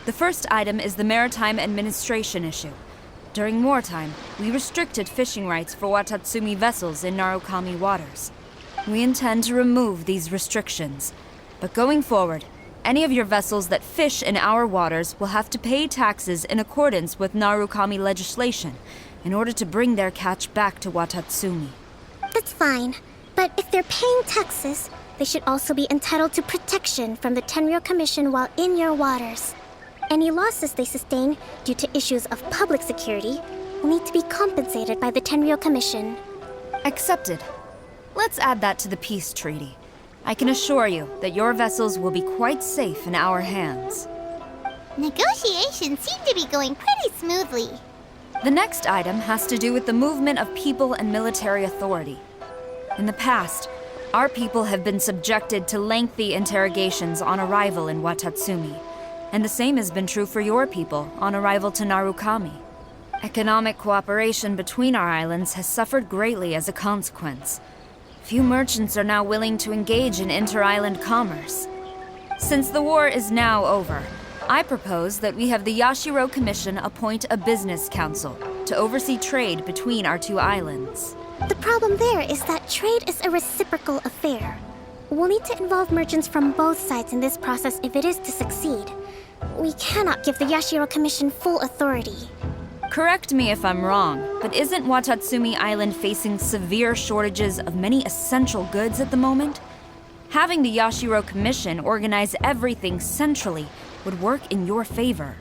The first item is the maritime administration issue. During wartime, we restricted fishing rights for Watatsumi vessels in Narukami waters. We intend to remove these restrictions. But going forward, any of your vessels that fish in our waters will have to pay taxes in accordance with Narukami legislation in order to bring their catch back to Watatsumi. That's fine, but if they're paying taxes, they should also be entitled to protection from the Tenryou Commission while in your waters. Any losses they sustain due to issues of public security will need to be compensated by the Tenryou Commission. Accepted. Let's add that to the peace treaty. I can assure you that your vessels will be quite safe in our hands. Negotiations seem to be going pretty smoothly. The next item has to do with the movement of people and military authority. In the past, our people have been subjected to lengthy interrogations on arrival in Watatsumi, and the same has been true for your people on arrival to Narukami. Economic cooperation between our islands has suffered greatly as a consequence. Few merchants are now willing to engage in inter-island commerce. Since the war is now over, I propose that we have the Yashiro Commission appoint a business council to oversee trade between our two islands. The problem there is that trade is a reciprocal affair. We'll need to involve merchants from both sides in this process if it is to succeed. We cannot give the Yashiro Commission full authority. Correct me if I'm wrong, but isn't Watatsumi Island facing severe shortages of many essential goods at the moment? Having the Yashiro Commission organize everything centrally would work in your favor.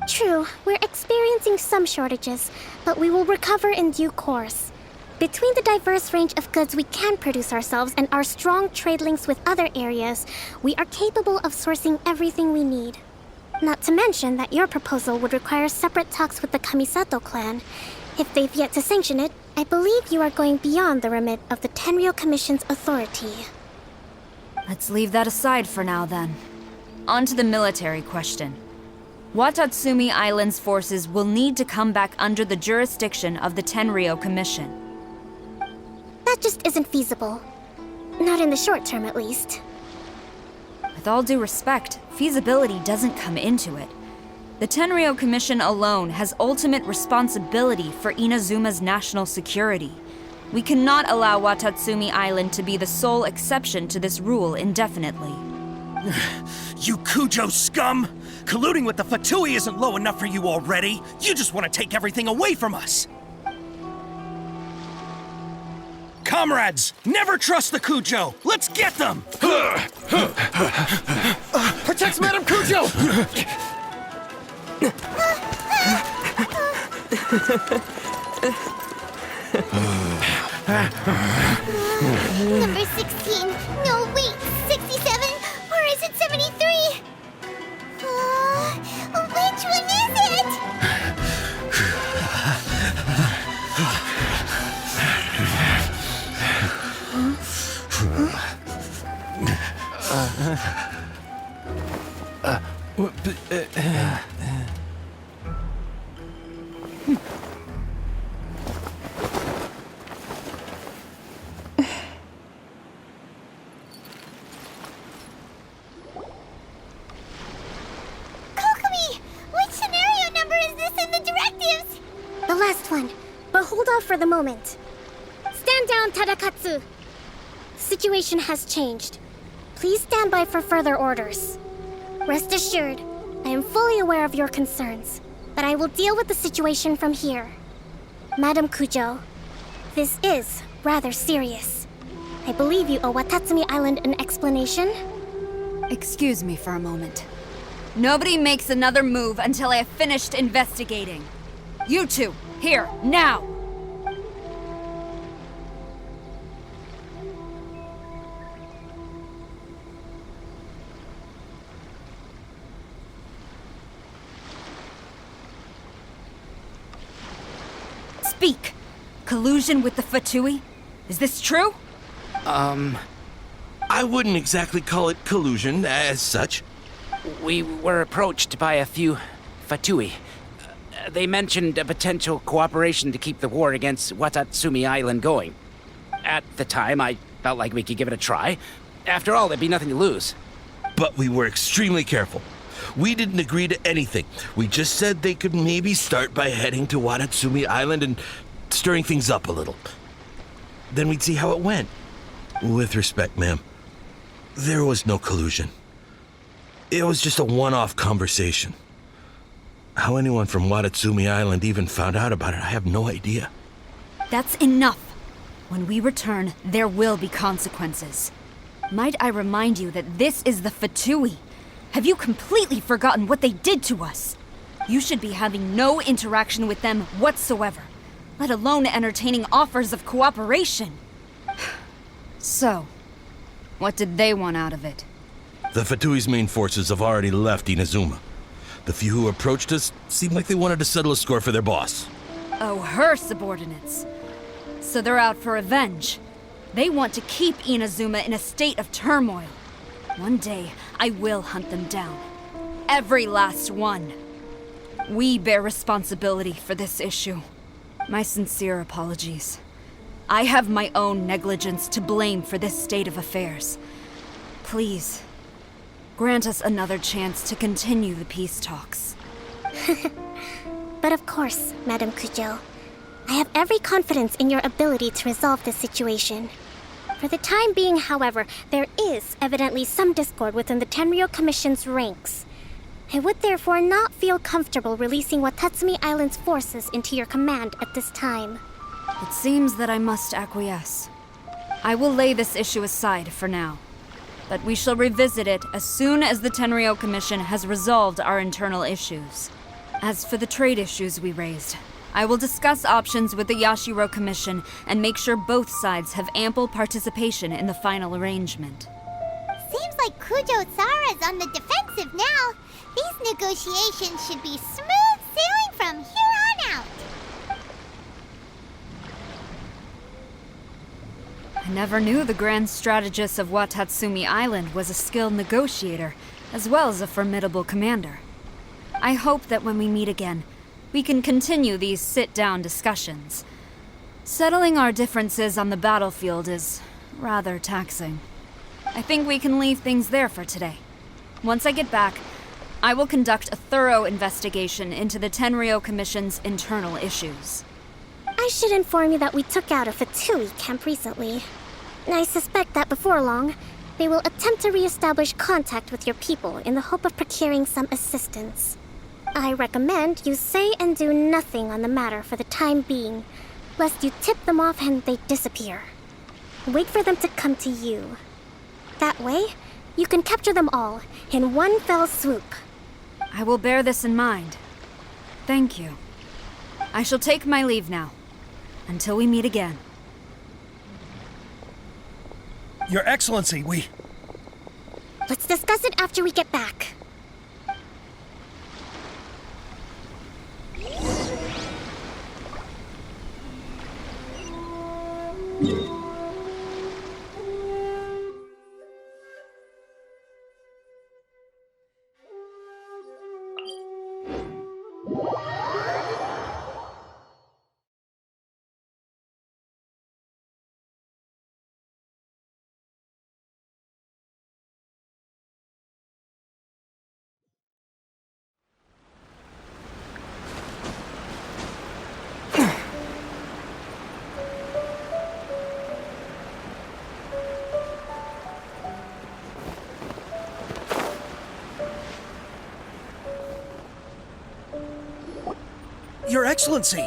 True, we're experiencing some shortages, but we will recover in due course. Between the diverse range of goods we can produce ourselves and our strong trade links with other areas, we are capable of sourcing everything we need. Not to mention that your proposal would require separate talks with the Kamisato clan. If they've yet to sanction it, I believe you are going beyond the remit of the Tenryou Commission's authority. Let's leave that aside for now, then. On to the military question. Watatsumi Island's forces will need to come back under the jurisdiction of the Tenryou Commission. That just isn't feasible. Not in the short term, at least. With all due respect, feasibility doesn't come into it. The Tenryou Commission alone has ultimate responsibility for Inazuma's national security. We cannot allow Watatsumi Island to be the sole exception to this rule indefinitely. You Kujou scum! Colluding with the Fatui isn't low enough for you already! You just want to take everything away from us! Comrades, never trust the Kujou! Let's get them! Protect Madame Kujou! Number 16. No, wait. 67? Or is it 73? Which one is it? Kokomi! Which scenario number is this in the directives? The last one, but hold off for the moment. Stand down, Tadakatsu! Situation has changed. Please stand by for further orders. Rest assured, I am fully aware of your concerns, but I will deal with the situation from here. Madam Kujou, this is rather serious. I believe you owe Watatsumi Island an explanation. Excuse me for a moment. Nobody makes another move until I have finished investigating. You two, here, now! Speak! Collusion with the Fatui? Is this true? I wouldn't exactly call it collusion as such. We were approached by a few Fatui. They mentioned a potential cooperation to keep the war against Watatsumi Island going. At the time, I felt like we could give it a try. After all, there'd be nothing to lose. But we were extremely careful. We didn't agree to anything. We just said they could maybe start by heading to Watatsumi Island and stirring things up a little. Then we'd see how it went. With respect, ma'am, there was no collusion. It was just a one-off conversation. How anyone from Watatsumi Island even found out about it, I have no idea. That's enough. When we return, there will be consequences. Might I remind you that this is the Fatui? Have you completely forgotten what they did to us? You should be having no interaction with them whatsoever, let alone entertaining offers of cooperation. So, what did they want out of it? The Fatui's main forces have already left Inazuma. The few who approached us seemed like they wanted to settle a score for their boss. Oh, her subordinates. So they're out for revenge. They want to keep Inazuma in a state of turmoil. One day, I will hunt them down. Every last one. We bear responsibility for this issue. My sincere apologies. I have my own negligence to blame for this state of affairs. Please, grant us another chance to continue the peace talks. But of course, Madame Kujou. I have every confidence in your ability to resolve this situation. For the time being, however, there is evidently some discord within the Tenryou Commission's ranks. I would therefore not feel comfortable releasing Watatsumi Island's forces into your command at this time. It seems that I must acquiesce. I will lay this issue aside for now, but we shall revisit it as soon as the Tenryou Commission has resolved our internal issues. As for the trade issues we raised, I will discuss options with the Yashiro Commission and make sure both sides have ample participation in the final arrangement. Seems like Kujou Sara's on the defensive now. These negotiations should be smooth sailing from here on out. I never knew the grand strategist of Watatsumi Island was a skilled negotiator, as well as a formidable commander. I hope that when we meet again, we can continue these sit-down discussions. Settling our differences on the battlefield is rather taxing. I think we can leave things there for today. Once I get back, I will conduct a thorough investigation into the Tenryou Commission's internal issues. I should inform you that we took out a Fatui camp recently. I suspect that before long, they will attempt to re-establish contact with your people in the hope of procuring some assistance. I recommend you say and do nothing on the matter for the time being, lest you tip them off and they disappear. Wait for them to come to you. That way, you can capture them all in one fell swoop. I will bear this in mind. Thank you. I shall take my leave now. Until we meet again. Your Excellency, Let's discuss it after we get back. Your Excellency,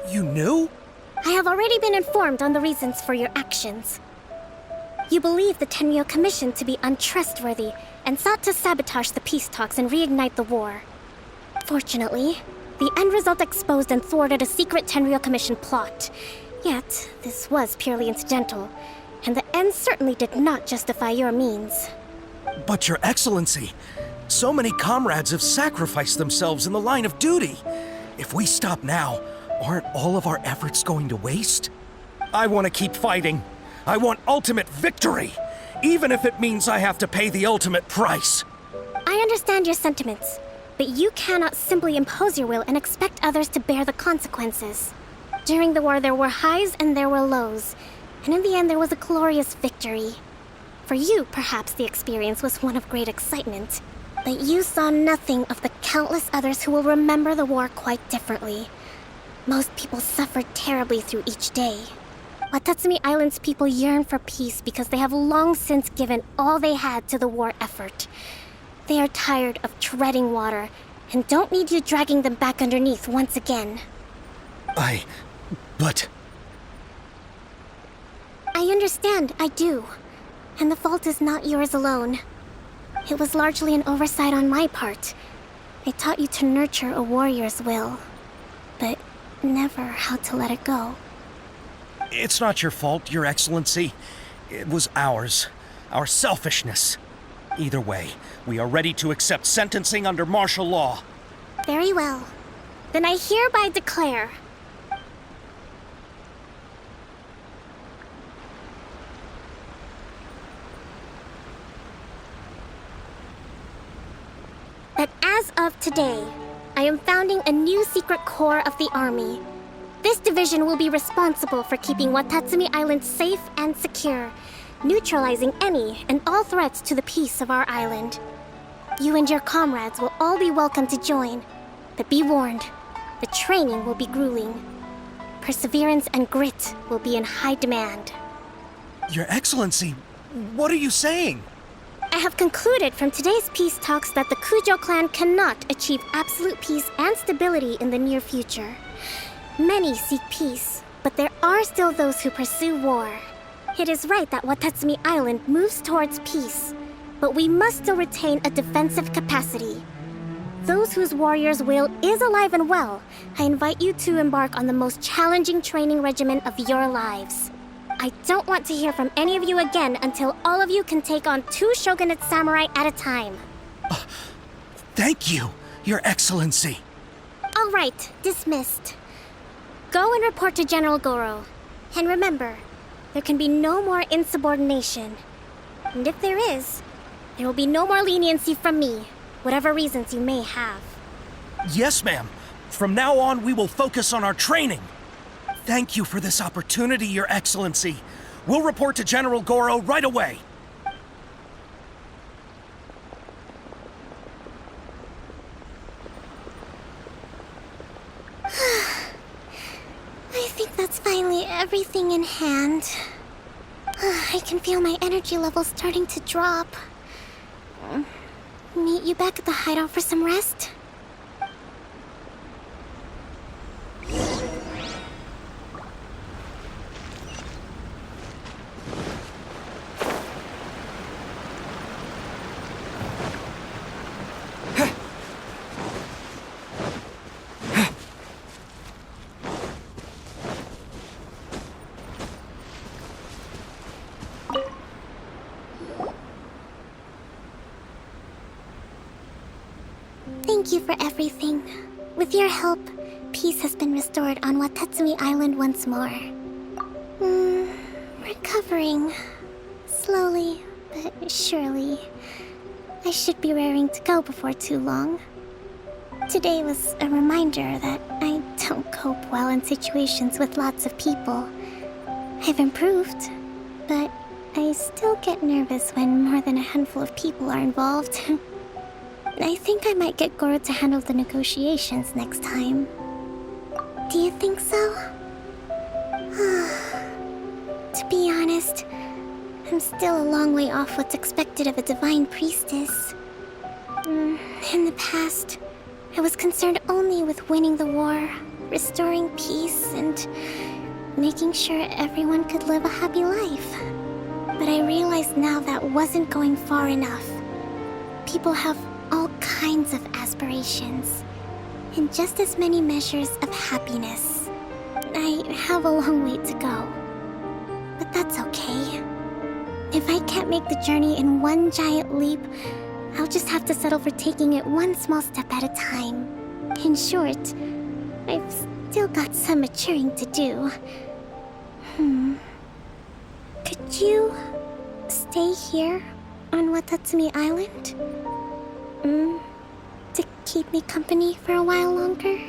you knew? I have already been informed on the reasons for your actions. You believe the Tenryou Commission to be untrustworthy and sought to sabotage the peace talks and reignite the war. Fortunately, the end result exposed and thwarted a secret Tenryou Commission plot. Yet, this was purely incidental, and the end certainly did not justify your means. But Your Excellency, so many comrades have sacrificed themselves in the line of duty. If we stop now, aren't all of our efforts going to waste? I want to keep fighting. I want ultimate victory, even if it means I have to pay the ultimate price. I understand your sentiments, but you cannot simply impose your will and expect others to bear the consequences. During the war, there were highs and there were lows, and in the end, there was a glorious victory. For you, perhaps the experience was one of great excitement. But you saw nothing of the countless others who will remember the war quite differently. Most people suffered terribly through each day. Watatsumi Island's people yearn for peace because they have long since given all they had to the war effort. They are tired of treading water and don't need you dragging them back underneath once again. But... I understand, I do. And the fault is not yours alone. It was largely an oversight on my part. I taught you to nurture a warrior's will, but never how to let it go. It's not your fault, Your Excellency. It was ours. Our selfishness. Either way, we are ready to accept sentencing under martial law. Very well. Then I hereby declare... that as of today, I am founding a new secret corps of the army. This division will be responsible for keeping Watatsumi Island safe and secure, neutralizing any and all threats to the peace of our island. You and your comrades will all be welcome to join, but be warned, the training will be grueling. Perseverance and grit will be in high demand. Your Excellency, what are you saying? I have concluded from today's peace talks that the Kujou clan cannot achieve absolute peace and stability in the near future. Many seek peace, but there are still those who pursue war. It is right that Watatsumi Island moves towards peace, but we must still retain a defensive capacity. Those whose warrior's will is alive and well, I invite you to embark on the most challenging training regimen of your lives. I don't want to hear from any of you again until all of you can take on 2 shogunate samurai at a time. Thank you, Your Excellency. All right, dismissed. Go and report to General Goro. And remember, there can be no more insubordination. And if there is, there will be no more leniency from me, whatever reasons you may have. Yes, ma'am. From now on, we will focus on our training. Thank you for this opportunity, Your Excellency. We'll report to General Goro right away. I think that's finally everything in hand. I can feel my energy levels starting to drop. Meet you back at the hideout for some rest? Thank you for everything. With your help, peace has been restored on Watatsumi Island once more. Recovering. Slowly, but surely. I should be raring to go before too long. Today was a reminder that I don't cope well in situations with lots of people. I've improved, but I still get nervous when more than a handful of people are involved. I think I might get Goro to handle the negotiations next time. Do you think so? To be honest, I'm still a long way off what's expected of a divine priestess. In the past, I was concerned only with winning the war, restoring peace, and making sure everyone could live a happy life. But I realize now that wasn't going far enough. People have all kinds of aspirations, and just as many measures of happiness. I have a long way to go, but that's okay. If I can't make the journey in one giant leap, I'll just have to settle for taking it one small step at a time. In short, I've still got some maturing to do. Could you stay here on Watatsumi Island? To keep me company for a while longer?